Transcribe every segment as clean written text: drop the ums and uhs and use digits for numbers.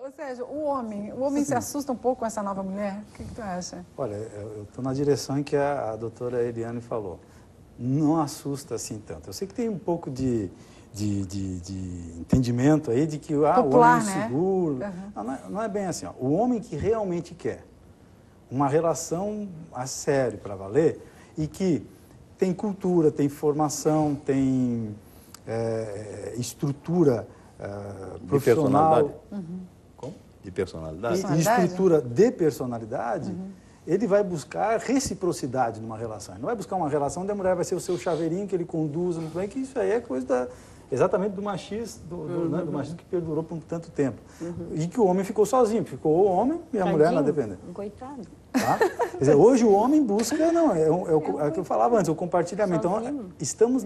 Ou seja, o homem se assusta um pouco com essa nova mulher? O que tu acha? Olha, eu estou na direção em que a doutora Eliane falou. Não assusta assim tanto. Eu sei que tem um pouco de entendimento aí de que popular, o homem é inseguro. Né? Não é bem assim. Ó. O homem que realmente quer uma relação a sério para valer e que tem cultura, tem formação, tem estrutura profissional. De personalidade? E estrutura de personalidade, ele vai buscar reciprocidade numa relação. Ele não vai buscar uma relação onde a mulher vai ser o seu chaveirinho, que ele conduza muito bem, que isso aí é coisa exatamente do machismo, do machismo que perdurou por tanto tempo. E que o homem ficou sozinho, ficou o homem e a mulher na dependência. Coitado. Tá? Quer dizer, hoje o homem busca, é o que eu falava antes, o compartilhamento. Então, estamos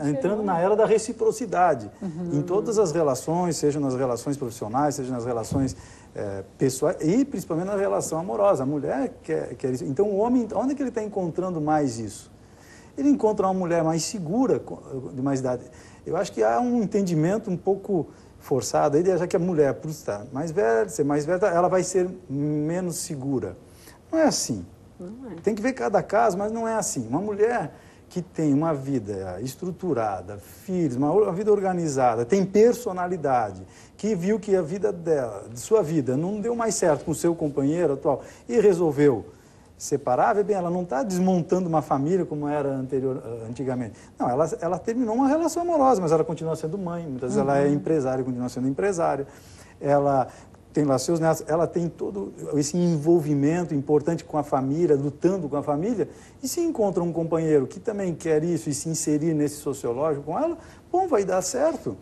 entrando na era da reciprocidade. Em todas as relações, seja nas relações profissionais, seja nas relações pessoais e principalmente na relação amorosa. A mulher quer isso. Então, o homem, onde é que ele está encontrando mais isso? Ele encontra uma mulher mais segura, de mais idade. Eu acho que há um entendimento um pouco forçado aí de achar que a mulher, por estar ser mais velha, ela vai ser menos segura. Não é assim. Tem que ver cada caso, mas não é assim. Uma mulher que tem uma vida estruturada, filhos, uma vida organizada, tem personalidade, que viu que a vida dela, de sua vida, não deu mais certo com o seu companheiro atual e resolveu separar, bem, ela não está desmontando uma família como era antigamente. Não, ela terminou uma relação amorosa, mas ela continua sendo mãe, muitas vezes ela é empresária, continua sendo empresária, ela tem lá seus netos, ela tem todo esse envolvimento importante com a família, lutando com a família, e se encontra um companheiro que também quer isso e se inserir nesse sociológico com ela, bom, vai dar certo.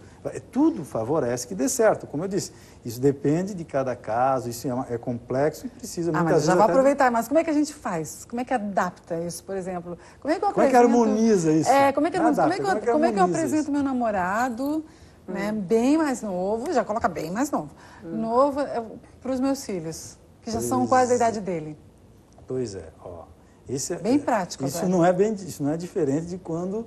Tudo favorece que dê certo. Como eu disse, isso depende de cada caso, isso é complexo e precisa muitas vezes... Mas já vou aproveitar, mas como é que a gente faz? Como é que adapta isso, por exemplo? Como é que harmoniza isso? Como é que eu apresento meu namorado, né, bem mais novo, já coloca bem mais novo, para os meus filhos, que já são quase da idade dele? Pois é, ó. Bem prático. Isso não é diferente de quando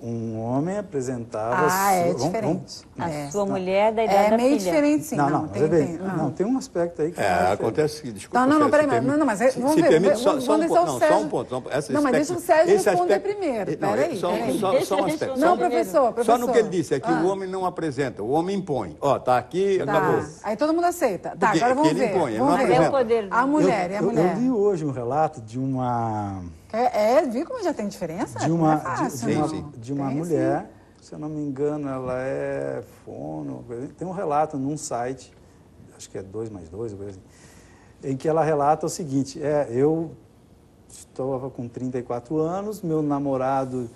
um homem apresentava... É diferente. A sua mulher da idade da filha. É meio diferente, sim. Tem um aspecto aí que... acontece que... Desculpa, peraí, mas vamos ver. Vamos deixar o Sérgio... Só um ponto. Não, mas deixa o Sérgio responder primeiro. Peraí. Só um aspecto. Não, professor. Só no que ele disse, é que o homem não apresenta, o homem impõe. Ó, tá aqui, acabou. Aí todo mundo aceita. Tá, agora vamos ver. Ele impõe, ele não apresenta. A mulher, e a mulher? Eu li hoje um relato de uma... Viu como já tem diferença? De uma mulher, se eu não me engano, ela é fono, tem um relato num site, acho que é 2+2, em que ela relata o seguinte, eu estava com 34 anos, meu namorado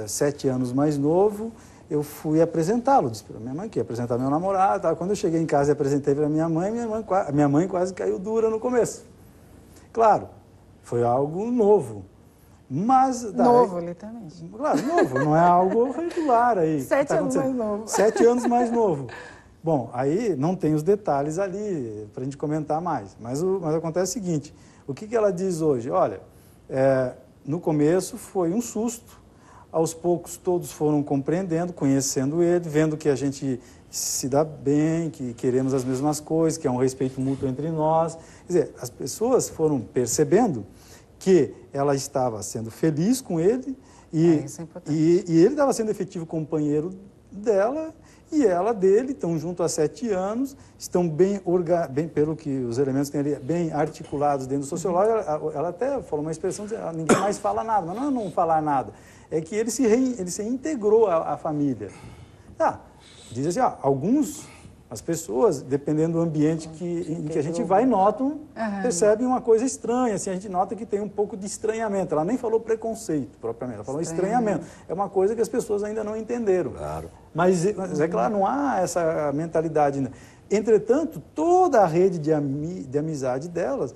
7 anos mais novo, eu fui apresentá-lo, disse para minha mãe que ia apresentar meu namorado, tá? Quando eu cheguei em casa e apresentei para minha mãe quase caiu dura no começo. Claro, foi algo novo. Mas novo, literalmente. Claro, novo, não é algo regular aí. 7 anos mais novo. 7 anos mais novo. Bom, aí não tem os detalhes ali para a gente comentar mais. Mas acontece o seguinte, o que ela diz hoje? Olha, no começo foi um susto, aos poucos todos foram compreendendo, conhecendo ele, vendo que a gente se dá bem, que queremos as mesmas coisas, que há um respeito mútuo entre nós. Quer dizer, as pessoas foram percebendo que ela estava sendo feliz com ele e ele estava sendo efetivo companheiro dela e ela dele, estão juntos há 7 anos, estão bem pelo que os elementos têm ali, bem articulados dentro do sociológico. Ela até falou uma expressão, ninguém mais fala nada, mas não é não falar nada, é que ele se integrou à família. Diz assim, as pessoas, dependendo do ambiente em que a gente vai, percebem uma coisa estranha, assim, a gente nota que tem um pouco de estranhamento. Ela nem falou preconceito, propriamente, ela falou estranhamento. É uma coisa que as pessoas ainda não entenderam. Claro. Mas é claro, não há essa mentalidade ainda. Entretanto, toda a rede de amizade delas,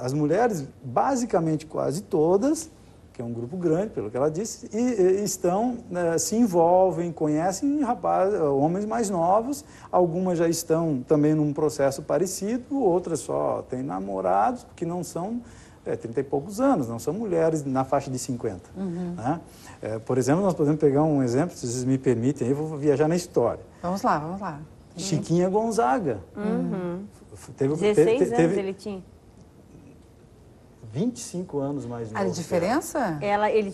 as mulheres, basicamente quase todas, que é um grupo grande, pelo que ela disse, e se envolvem, conhecem homens mais novos, algumas já estão também num processo parecido, outras só têm namorados, que não são 30 e poucos anos, não são mulheres na faixa de 50. Né? Por exemplo, nós podemos pegar um exemplo, se vocês me permitem, eu vou viajar na história. Vamos lá. Chiquinha Gonzaga. 16 anos ele tinha. 25 anos mais novo. A diferença? Ele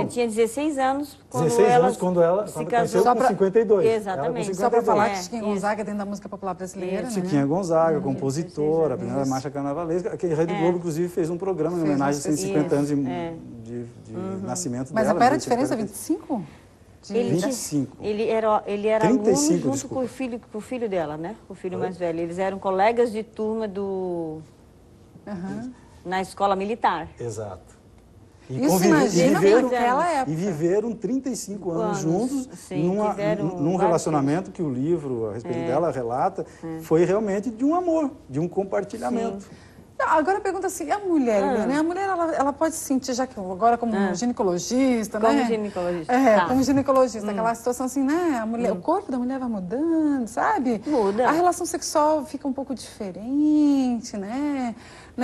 tinha 16 anos quando 16 ela anos quando ela se casou. com 52. Exatamente. Só para falar que Chiquinha Gonzaga é dentro da música popular brasileira, né? Chiquinha Gonzaga, compositora, a primeira marcha carnavalesca. A Rede Globo, inclusive, fez um programa em homenagem a 150 anos de nascimento dela. Mas qual era a diferença? 25? 25. Ele era 35, aluno junto desculpa. com o filho dela, né? O filho mais velho. Eles eram colegas de turma na escola militar. Exato. Isso imagina naquela época. E viveram 35 anos juntos, num relacionamento que o livro a respeito dela relata, foi realmente de um amor, de um compartilhamento. Sim. Agora pergunta assim, a mulher, né? A mulher, ela pode se sentir, já que agora como ginecologista, como né? Ginecologista. Como ginecologista, aquela situação assim, né? A mulher, o corpo da mulher vai mudando, sabe? Muda. A relação sexual fica um pouco diferente, né?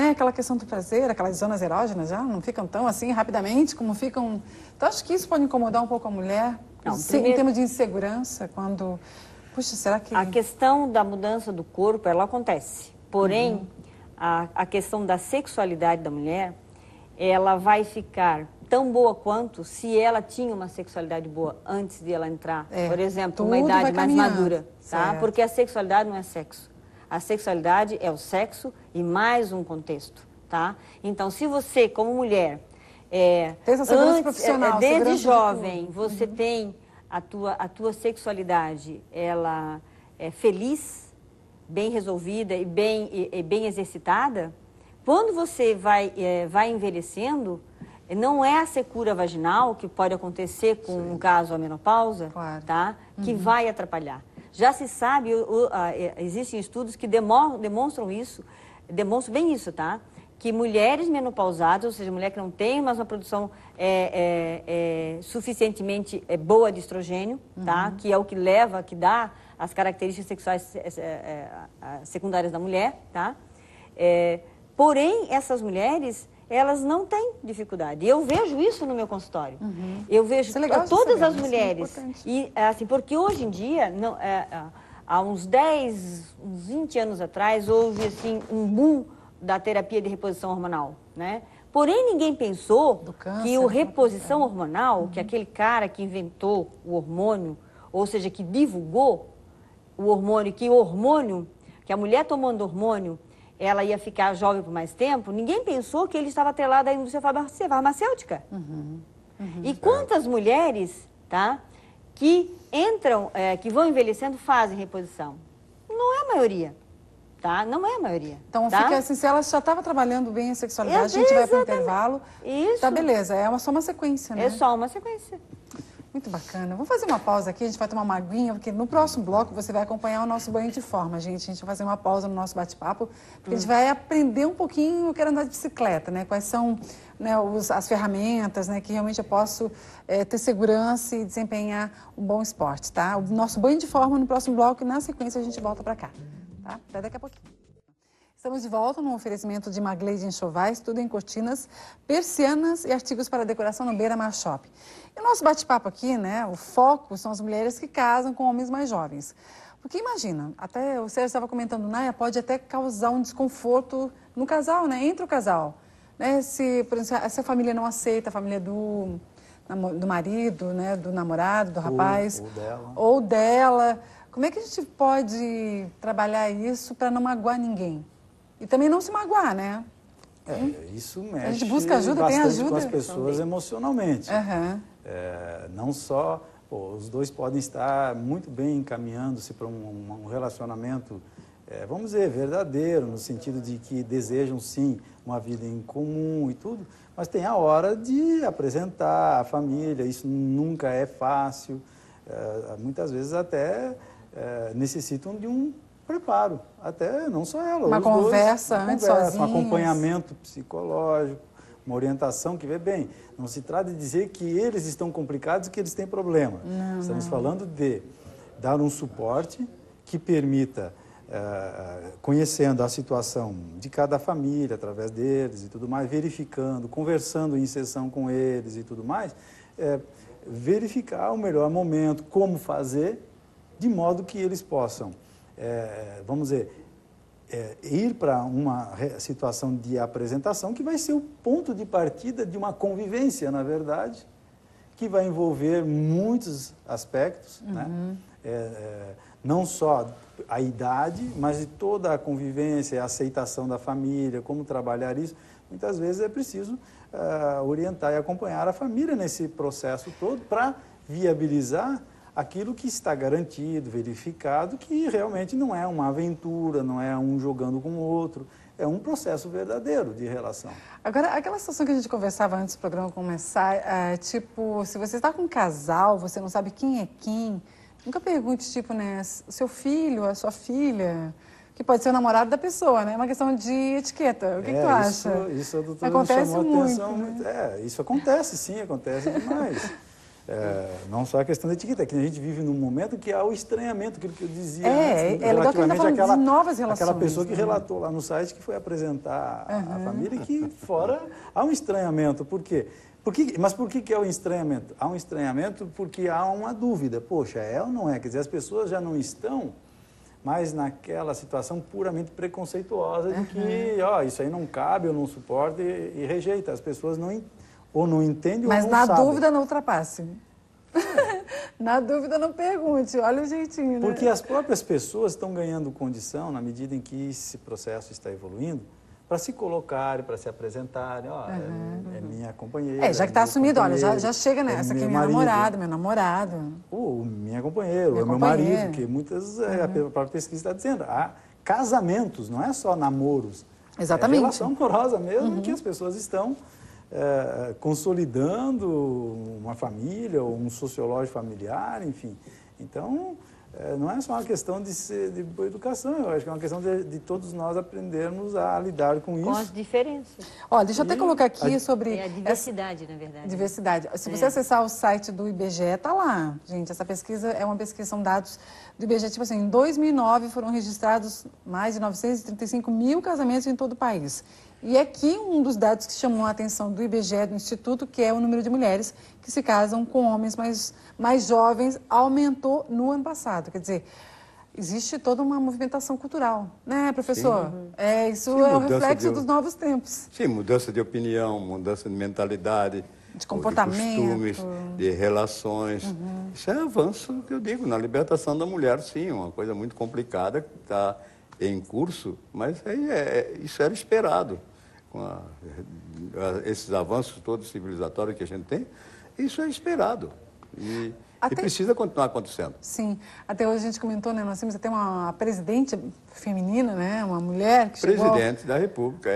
Aquela questão do prazer, aquelas zonas erógenas já não ficam tão assim rapidamente como ficam. Então, acho que isso pode incomodar um pouco a mulher, em termos de insegurança, quando... Puxa, será que... A questão da mudança do corpo, ela acontece. Porém, a questão da sexualidade da mulher, ela vai ficar tão boa quanto se ela tinha uma sexualidade boa antes de ela entrar, por exemplo, uma idade mais madura, tá? Porque a sexualidade não é sexo. A sexualidade é o sexo e mais um contexto, tá? Então, se você, como mulher, tem essa segurança profissional, desde jovem, você tem a tua sexualidade, ela é feliz, bem resolvida e bem exercitada, quando você vai envelhecendo, não é a secura vaginal, que pode acontecer com, no caso, a menopausa, tá? Que vai atrapalhar. Já se sabe, existem estudos que demonstram bem isso, tá? Que mulheres menopausadas, ou seja, mulher que não tem mais uma produção suficientemente boa de estrogênio, tá? Que é o que dá as características sexuais secundárias da mulher, tá? Porém, essas mulheres, elas não têm dificuldade. Eu vejo isso no meu consultório. Eu vejo todas as mulheres. E, assim, porque hoje em dia, há uns 10, uns 20 anos atrás, houve assim, um boom da terapia de reposição hormonal, né? Porém, ninguém pensou que a reposição hormonal, que aquele cara que inventou o hormônio, ou seja, que divulgou o hormônio, que a mulher tomando hormônio, ela ia ficar jovem por mais tempo, ninguém pensou que ele estava atrelado à indústria farmacêutica. E quantas mulheres, tá, que entram, que vão envelhecendo, fazem reposição? Não é a maioria, tá? Não é a maioria. Então, tá? fica assim, se ela já estava trabalhando bem a sexualidade, a gente vai para o intervalo. Isso. Tá, beleza, só uma sequência, né? É só uma sequência. Muito bacana. Vamos fazer uma pausa aqui, a gente vai tomar uma aguinha, porque no próximo bloco você vai acompanhar o nosso banho de forma, gente. A gente vai fazer uma pausa no nosso bate-papo, porque a gente vai aprender um pouquinho, eu quero andar de bicicleta, né? Quais são, né, as ferramentas, né, que realmente eu posso ter segurança e desempenhar um bom esporte, tá? O nosso banho de forma no próximo bloco e na sequência a gente volta para cá, tá? Até daqui a pouquinho. Estamos de volta no oferecimento de Maglade Enxovais, tudo em cortinas, persianas e artigos para decoração no Beira Mar Shop. E o nosso bate-papo aqui, né, o foco são as mulheres que casam com homens mais jovens. Porque imagina, até o Sérgio estava comentando, Naya, pode até causar um desconforto no casal, né, entre o casal. Né, se, por exemplo, se a família não aceita, a família do marido, né, do namorado, do rapaz, ou dela. Como é que a gente pode trabalhar isso para não magoar ninguém? E também não se magoar, né? Isso mexe a gente busca ajuda, bastante tem ajuda com as pessoas emocionalmente. Uhum. Não só, os dois podem estar muito bem encaminhando-se para um relacionamento, vamos dizer, verdadeiro, no sentido de que desejam, sim, uma vida em comum e tudo, mas tem a hora de apresentar a família, isso nunca é fácil, muitas vezes até necessitam de um preparo, até não só ela. Uma conversa antes, sozinhos. Um acompanhamento psicológico, uma orientação que vê bem. Não se trata de dizer que eles estão complicados e que eles têm problema. Estamos falando de dar um suporte que permita, conhecendo a situação de cada família, através deles e tudo mais, verificando, conversando em sessão com eles e tudo mais, verificar o melhor momento, como fazer, de modo que eles possam, vamos dizer, ir para uma situação de apresentação que vai ser o ponto de partida de uma convivência, na verdade, que vai envolver muitos aspectos, né? Não só a idade, mas de toda a convivência, a aceitação da família, como trabalhar isso. Muitas vezes é preciso orientar e acompanhar a família nesse processo todo para viabilizar aquilo que está garantido, verificado, que realmente não é uma aventura, não é um jogando com o outro, é um processo verdadeiro de relação. Agora, aquela situação que a gente conversava antes do programa começar, tipo, se você está com um casal, você não sabe quem é quem, nunca pergunte, tipo, né, o seu filho, a sua filha, que pode ser o namorado da pessoa, né? É uma questão de etiqueta. O que tu acha? Isso a doutora acontece chamou muito, atenção. né? Isso acontece, sim, acontece demais. Não só a questão da etiqueta, é que a gente vive num momento que há o estranhamento, aquilo que eu dizia antes, legal que ele está falando de novas relações. Aquela pessoa que relatou lá no site que foi apresentar a família, que fora há um estranhamento. Por quê? Mas por que é o estranhamento? Há um estranhamento porque há uma dúvida. Poxa, é ou não é? Quer dizer, as pessoas já não estão mais naquela situação puramente preconceituosa de que isso aí não cabe, eu não suporto e rejeita. As pessoas ou não entendem ou não sabem. Mas na dúvida não ultrapasse. Na dúvida não pergunte, olha o jeitinho, né? Porque as próprias pessoas estão ganhando condição, na medida em que esse processo está evoluindo, para se colocarem, para se apresentarem, é minha companheira. Já que está assumido, olha, já chega nessa, aqui é minha namorada, meu namorado. Ou minha companheira, ou meu marido, que muitas, a própria pesquisa está dizendo, há casamentos, não é só namoros. Exatamente. É relação amorosa mesmo, que as pessoas estão consolidando uma família, ou um sociológico familiar, enfim. Então, não é só uma questão de boa educação, eu acho que é uma questão de todos nós aprendermos a lidar com isso. Com as diferenças. Olha, deixa eu até colocar aqui sobre... a diversidade, na verdade. Diversidade. Se você acessar o site do IBGE, está lá. Gente, essa pesquisa é uma pesquisa, são dados do IBGE. Tipo assim, em 2009 foram registrados mais de 935 mil casamentos em todo o país. E aqui um dos dados que chamou a atenção do IBGE, do Instituto, que é o número de mulheres que se casam com homens mais jovens, aumentou no ano passado. Quer dizer, existe toda uma movimentação cultural, né, professor? Isso é o reflexo dos novos tempos. Sim, mudança de opinião, mudança de mentalidade, de comportamento, de costumes, de relações. Isso é avanço, que eu digo, na libertação da mulher, sim, uma coisa muito complicada que está em curso, mas isso era esperado. Com esses avanços todos civilizatórios que a gente tem, isso é esperado. E precisa continuar acontecendo. Sim. Até hoje a gente comentou, né? Nós temos até uma presidente feminina, né? Uma mulher que Presidente da República.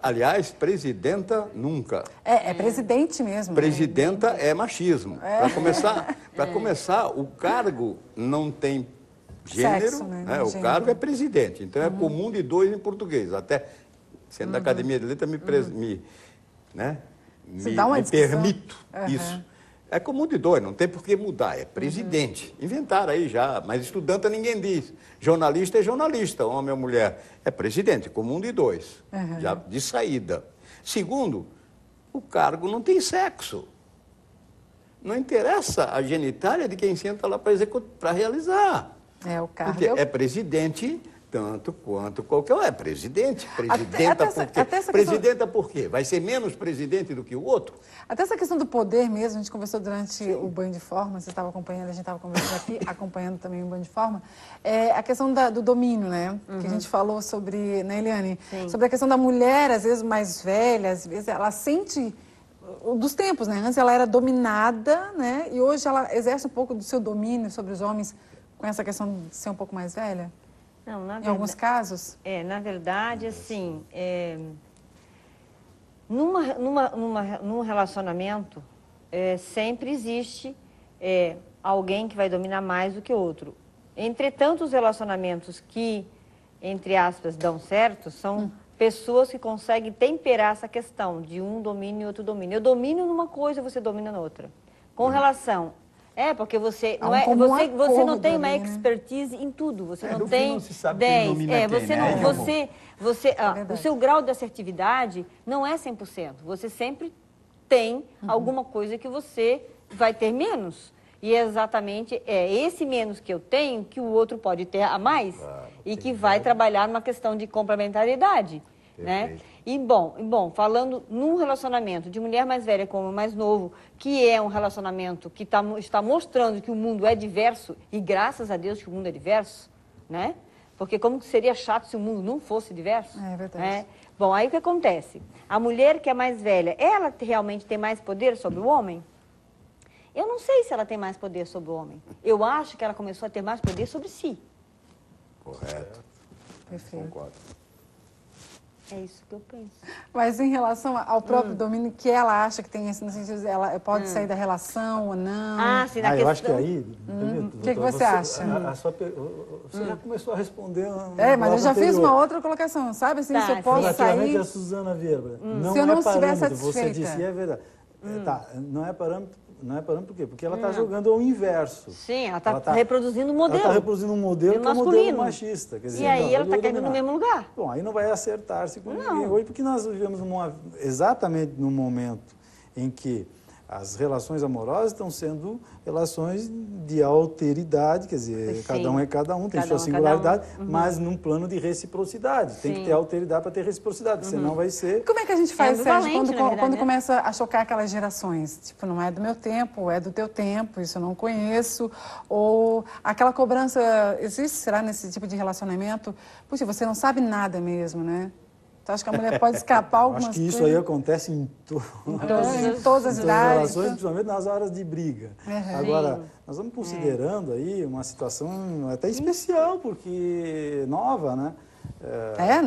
Aliás, presidenta nunca. É presidente mesmo. Presidenta é machismo. Para começar, o cargo não tem gênero, sexo, né? O cargo é presidente. Então é comum de dois em português. Até sendo da Academia de Letras, me permito isso. É comum de dois, não tem por que mudar, é presidente. Inventaram aí já, mas estudante ninguém diz. Jornalista é jornalista, homem ou mulher. É presidente, comum de dois, já de saída. Segundo, o cargo não tem sexo. Não interessa a genitália de quem senta lá para realizar. O cargo. Porque é presidente tanto quanto qualquer um. É presidente, presidenta por quê? Presidenta por quê? Vai ser menos presidente do que o outro? Até essa questão do poder mesmo, a gente conversou durante o banho de forma, você estava acompanhando, a gente estava conversando aqui, acompanhando também o banho de forma, a questão do domínio, né? Que a gente falou sobre, né, Eliane? Sim. Sobre a questão da mulher, às vezes mais velha, às vezes ela sente dos tempos, né? Antes ela era dominada, né? E hoje ela exerce um pouco do seu domínio sobre os homens com essa questão de ser um pouco mais velha? Não, em alguns casos? Na verdade, assim, num relacionamento, sempre existe alguém que vai dominar mais do que o outro. Entretanto, os relacionamentos que, entre aspas, dão certo, são pessoas que conseguem temperar essa questão de um domínio e outro domínio. Eu domino numa coisa, você domina na outra. Com relação... porque você você não tem uma expertise em tudo, você não tem 10, o seu grau de assertividade não é 100%, você sempre tem alguma coisa que você vai ter menos. E exatamente é esse menos que eu tenho que o outro pode ter a mais e que vai trabalhar numa questão de complementariedade, né? E bom, falando num relacionamento de mulher mais velha com homem mais novo, que é um relacionamento que está mostrando que o mundo é diverso, e graças a Deus que o mundo é diverso, né? Porque como que seria chato se o mundo não fosse diverso? É verdade. Né? Bom, aí o que acontece? A mulher que é mais velha, ela realmente tem mais poder sobre o homem? Eu não sei se ela tem mais poder sobre o homem. Eu acho que ela começou a ter mais poder sobre si. Correto. Perfeito. Concordo. É isso que eu penso. Mas em relação ao próprio domínio, que ela acha que tem esse, no sentido de ela pode sair da relação ou não? Ah, sim, na questão... Eu acho que aí... O que você acha? Você já começou a responder... Mas eu já fiz uma outra colocação, sabe? Assim, se eu posso relativamente sair... a Suzana Weber. Se eu não estiver parâmetro, você satisfeita. disse, e é verdade. Tá, não é parâmetro por quê? Porque ela está jogando ao inverso. Sim, ela está reproduzindo um modelo. Ela está reproduzindo um modelo que é um modelo machista. Quer dizer, e aí ela está caindo no mesmo lugar. Bom, aí não vai acertar-se com ninguém hoje, porque nós vivemos exatamente num momento em que as relações amorosas estão sendo relações de alteridade, quer dizer, Sim. cada um é cada um, tem Cada sua um, singularidade, cada um. mas num plano de reciprocidade. Tem que ter alteridade para ter reciprocidade, senão vai ser... Como é que a gente faz, Sérgio, ambivalente, na verdade, quando né? começa a chocar aquelas gerações? Tipo, não é do meu tempo, é do teu tempo, isso eu não conheço. Ou aquela cobrança, existe, será, nesse tipo de relacionamento? Puxa, você não sabe nada mesmo, né? Então, acho que a mulher pode escapar algumas Acho que isso coisas. aí acontece em todas as idades. relações, principalmente nas horas de briga. Agora, nós vamos considerando aí uma situação até especial, porque nova, né?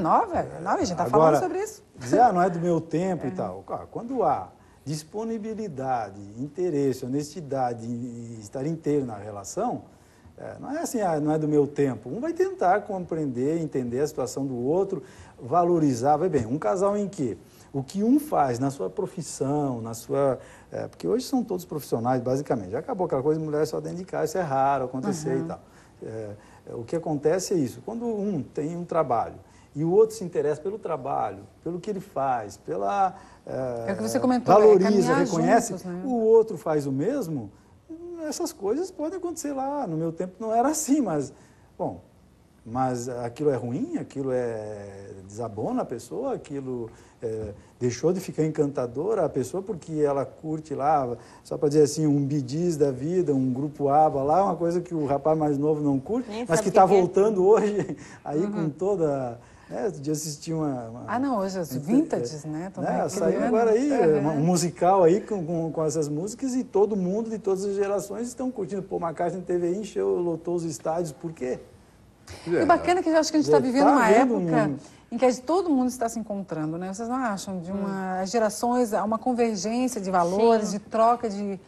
Nova, a gente está falando sobre isso. Dizer, não é do meu tempo e tal. Quando há disponibilidade, interesse, honestidade e estar inteiro na relação, não é assim, não é do meu tempo. Um vai tentar compreender, entender a situação do outro, valorizar. Vai bem, um casal em que o que um faz na sua profissão, na sua... porque hoje são todos profissionais, basicamente. Já acabou aquela coisa de mulher só dentro de casa, isso é raro acontecer e tal. O que acontece é isso. Quando um tem um trabalho e o outro se interessa pelo trabalho, pelo que ele faz, pela... É o que você comentou, valoriza, reconhece, juntos, né? o outro faz o mesmo, essas coisas podem acontecer lá. No meu tempo não era assim, mas... Bom, mas aquilo é ruim, aquilo desabona a pessoa, aquilo deixou de ficar encantadora a pessoa porque ela curte lá, só para dizer assim, um bidis da vida, um grupo ABBA lá, uma coisa que o rapaz mais novo não curte, mas que está voltando hoje aí com toda... outro dia assisti uma... não, hoje as vintages, né? Saiu agora aí um musical aí com essas músicas e todo mundo de todas as gerações estão curtindo. Paul McCartney teve aí, lotou os estádios, por quê? E o bacana é que eu acho que a gente está vivendo uma época em que todo mundo está se encontrando, né? Vocês não acham? As gerações, há uma convergência de valores, de troca de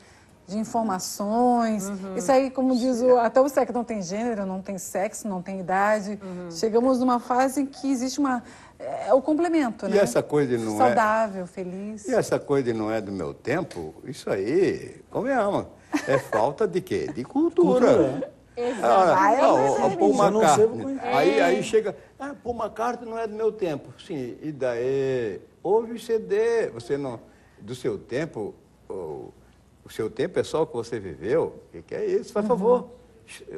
informações. Isso aí, como diz até o sexo não tem gênero, não tem sexo, não tem idade. Chegamos numa fase em que existe o complemento, né? E essa coisa não saudável, feliz. E essa coisa não é do meu tempo, isso aí, convenhamos, é falta de quê? De cultura. Paul McCartney. Aí chega, Paul McCartney não é do meu tempo. Sim, e daí? Ouve o CD, você não... Do seu tempo, o seu tempo é só o que você viveu. O que é isso? Faz favor.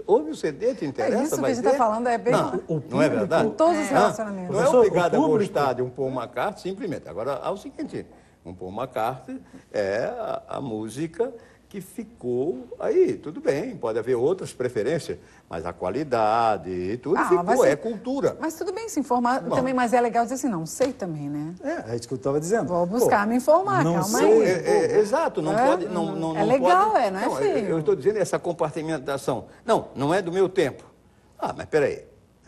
Ouve o CD, te interessa? Isso que a gente está falando é bem... Não é verdade? Em todos os relacionamentos. Não é obrigado a gostar de um Paul McCartney, simplesmente. Agora, é o seguinte, um Paul McCartney é a música que ficou aí, tudo bem, pode haver outras preferências, mas a qualidade e tudo ficou, é cultura. Mas tudo bem se informar também, mas é legal dizer assim, não sei também, né? É isso que eu estava dizendo. Vou buscar me informar, calma aí. Exato, não pode... Não legal, pode, não é feio. Eu estou dizendo essa compartimentação. Não é do meu tempo. Mas peraí,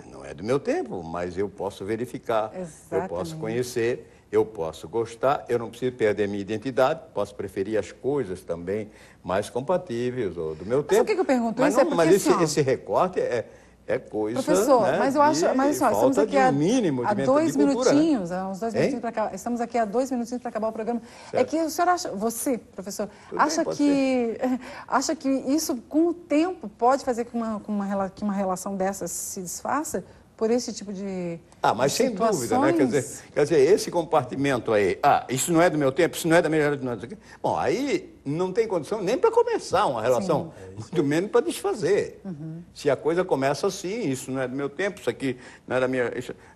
não é do meu tempo, mas eu posso verificar, eu posso conhecer... Eu posso gostar, eu não preciso perder minha identidade, posso preferir as coisas também mais compatíveis ou do meu tempo. Mas o que eu pergunto isso? Mas esse recorte é coisa... Professor, né, mas eu acho... estamos aqui há 2 minutinhos, uns 2 minutinhos para acabar. Estamos aqui há 2 minutinhos para acabar o programa. Certo. É que o senhor acha... Você, professor, acha que isso, com o tempo, pode fazer que uma relação dessas se desfaça? por esse tipo de mas sem dúvida, né? Quer dizer, esse compartimento aí, isso não é do meu tempo, isso não é da minha geração. Bom, aí não tem condição nem para começar uma relação, muito menos para desfazer. Se a coisa começa assim, isso não é do meu tempo, isso aqui não é da minha...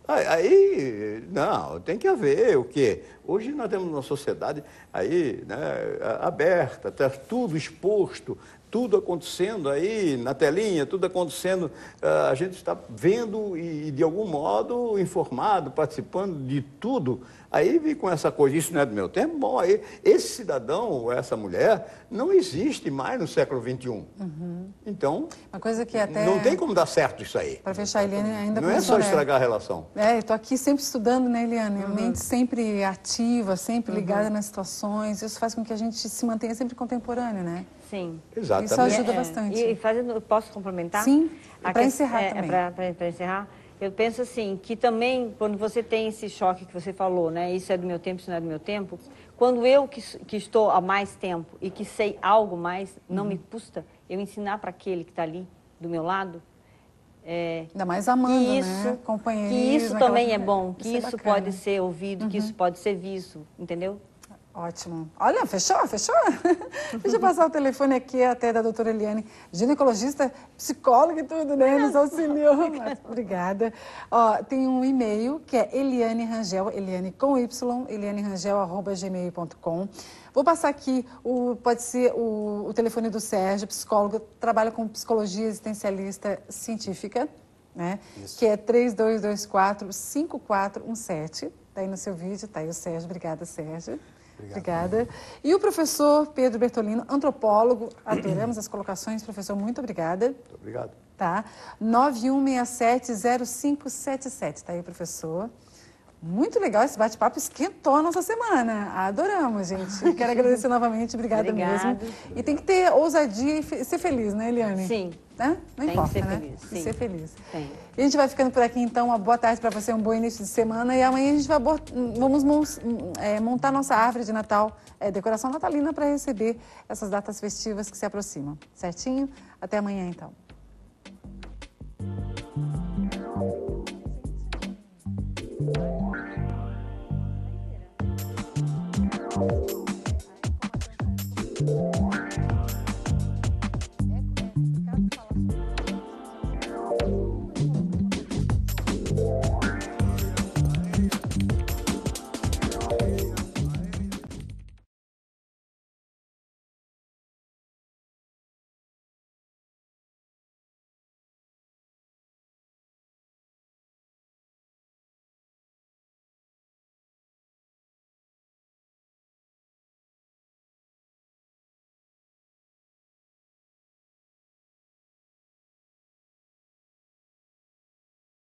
Aí, não, tem que haver o quê? Hoje nós temos uma sociedade aí, né, aberta, tá tudo exposto, tudo acontecendo aí na telinha, tudo acontecendo, a gente está vendo e de algum modo informado, participando de tudo. Aí vem com essa coisa, isso não é do meu tempo? Bom, aí esse cidadão ou essa mulher não existe mais no século XXI. Então, uma coisa que até... não tem como dar certo isso aí. Para fechar, Eliane, ainda não é só estragar a relação. Estou aqui sempre estudando, né, Eliane? A mente sempre ativa, sempre ligada nas situações. Isso faz com que a gente se mantenha sempre contemporâneo, né? Sim. Exatamente. Isso ajuda bastante. E fazendo, posso complementar? Sim, para encerrar também. Para encerrar, eu penso assim, que também, quando você tem esse choque que você falou, né? Isso é do meu tempo, isso não é do meu tempo. Quando eu, que estou há mais tempo e que sei algo mais, não me custa eu ensinar para aquele que está ali do meu lado. Ainda mais amando, isso, né? Companheirismo. Que isso também é bom, que isso bacana. pode ser ouvido, que isso pode ser visto, entendeu? Ótimo. Olha, fechou? Deixa eu passar o telefone aqui até da doutora Eliane, ginecologista, psicóloga e tudo, né? Nos auxiliou. Obrigada. Ó, tem um e-mail que é Eliane Rangel, Eliane com Y, elianerangel@gmail.com. Vou passar aqui, pode ser o telefone do Sérgio, psicólogo, trabalha com psicologia existencialista científica, né? Isso. Que é 3224-5417. Tá aí no seu vídeo, tá aí o Sérgio. Obrigada, Sérgio. Obrigada. E o professor Pedro Bertolino, antropólogo, adoramos as colocações. Professor, muito obrigada. Muito obrigado. Tá? 9167-0577. Tá aí, professor. Muito legal esse bate-papo, esquentou a nossa semana. Adoramos, gente. Quero agradecer novamente, obrigada mesmo. E tem que ter ousadia e ser feliz, né, Eliane? Sim. Né? Não importa, que ser né? feliz. Tem Sim. que ser feliz. Tem. E a gente vai ficando por aqui, então. Uma boa tarde para você, um bom início de semana. E amanhã a gente vamos montar nossa árvore de Natal, decoração natalina, para receber essas datas festivas que se aproximam. Certinho? Até amanhã, então.